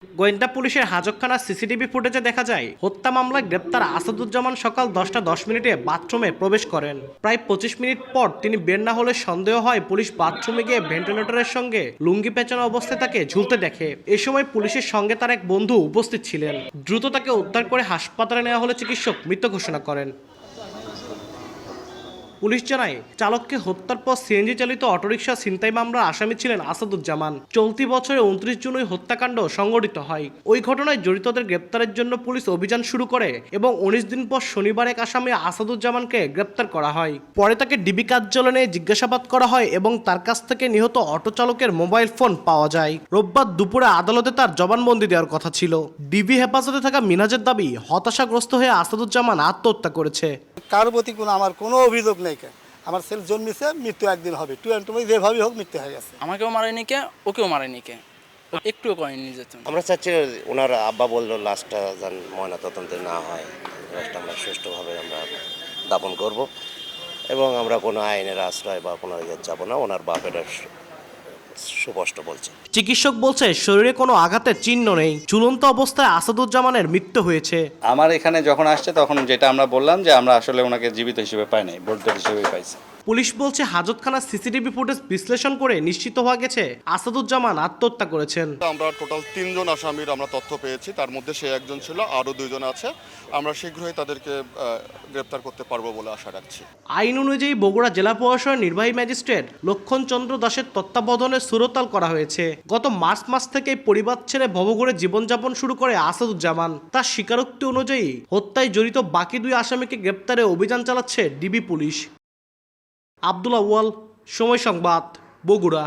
গোয়েন্দা পুলিশের হাজতখানার সিসিটিভি ফুটেজে দেখা যায় হত্যা মামলায় গ্রেপ্তার আসাদুজ্জামান সকাল 10টা 10 মিনিটে বাথরুমে প্রবেশ করেন। প্রায় 25 মিনিট পর তিনি বের না হলে সন্দেহ হয় পুলিশ বাথরুমে গিয়ে ভেন্টিলেটরের সঙ্গে লুঙ্গি পেঁচানো অবস্থায় তাকে ঝুলতে দেখে। এ সময় পুলিশের সঙ্গে তার এক বন্ধু উপস্থিত ছিলেন। দ্রুত তাকে উদ্ধার করে হাসপাতালে নেওয়া হলে চিকিৎসক মৃত ঘোষণা করেন। পুলিশ জানায় চালককে হত্যার পর সিএনজি চালিত অটোরিকশা ছিনতাই মামলার আসামি ছিলেন আসাদুজ্জামান। চলতি বছরে 29 জুন ওই হত্যাকাণ্ড সংঘটিত হয়। ওই ঘটনায় জড়িতদের গ্রেপ্তারের জন্য পুলিশ অভিযান শুরু করে এবং 19 দিন পর শনিবার এক আসামি আসাদুজ্জামানকে গ্রেপ্তার করা হয়। পরে তাকে ডিবি কার্যালয়ে নিয়ে জিজ্ঞাসাবাদ করা হয় এবং তার কাছ থেকে নিহত অটো চালকের মোবাইল ফোন পাওয়া যায়। রোববার দুপুরে আদালতে তার জবানবন্দি দেওয়ার কথা ছিল। ডিবি হেফাজতে থাকা মিনাজের দাবি, হতাশাগ্রস্ত হয়ে আসাদুজ্জামান আত্মহত্যা করেছে। কারোর প্রতি আমার কোনো অভিযোগ নেই। আমার ছেলে জন্মিছে, মৃত্যু একদিন হবে, যেভাবে হোক মৃত্যু হয়ে গেছে। আমাকেও মারেনি কে, ওকেও মারেনি কে, একটুও করেনি নির্যাতন। আমরা চাচ্ছি ওনার আব্বা বললো লাশটা যেন ময়নাতদন্তে না হয়, লাশটা আমরা সুষ্ঠুভাবে আমরা দাপন করব এবং আমরা কোনো আইনের আশ্রয় বা কোনো ইয়ে যাবো না। ওনার বাপের সুস্পষ্ট বলছে। চিকিৎসক বলছে শরীরে কোনো আঘাতের চিহ্ন নেই। ঝুলন্ত অবস্থায় আসাদুজ্জামানের মৃত্যু হয়েছে। আমার এখানে যখন আসছে তখন যেটা আমরা বললাম যে আমরা আসলে ওনাকে জীবিত হিসেবে পাই নাই, বোর্ডেড হিসেবেই পাইছি। পুলিশ বলছে হাজতখানার সিসিটিভি ফুটেজ বিশ্লেষণ করে নিশ্চিত হওয়া গেছে আসাদুজ্জামান আত্মহত্যা করেছেন। আমরা টোটাল 3 জন আসামির আমরা তথ্য পেয়েছি, তার মধ্যে সে একজন ছিল, আরও 2 জন আছে। আমরা শীঘ্রই তাদেরকে গ্রেপ্তার করতে পারবো বলে আশা রাখছি। আইন অনুযায়ী বগুড়া জেলা প্রশাসনের নির্বাহী ম্যাজিস্ট্রেট লক্ষণ চন্দ্র দাসের তত্ত্বাবধানে সুরতাল করা হয়েছে। গত মার্চ মাস থেকে পরিবার ছেড়ে ভবঘুরে জীবনযাপন শুরু করে আসাদুজ্জামান। তার স্বীকারোক্তি অনুযায়ী হত্যায় জড়িত বাকি 2 আসামিকে গ্রেপ্তারে অভিযান চালাচ্ছে ডিবি পুলিশ। আব্দুল আউয়াল, সময় সংবাদ, বগুড়া।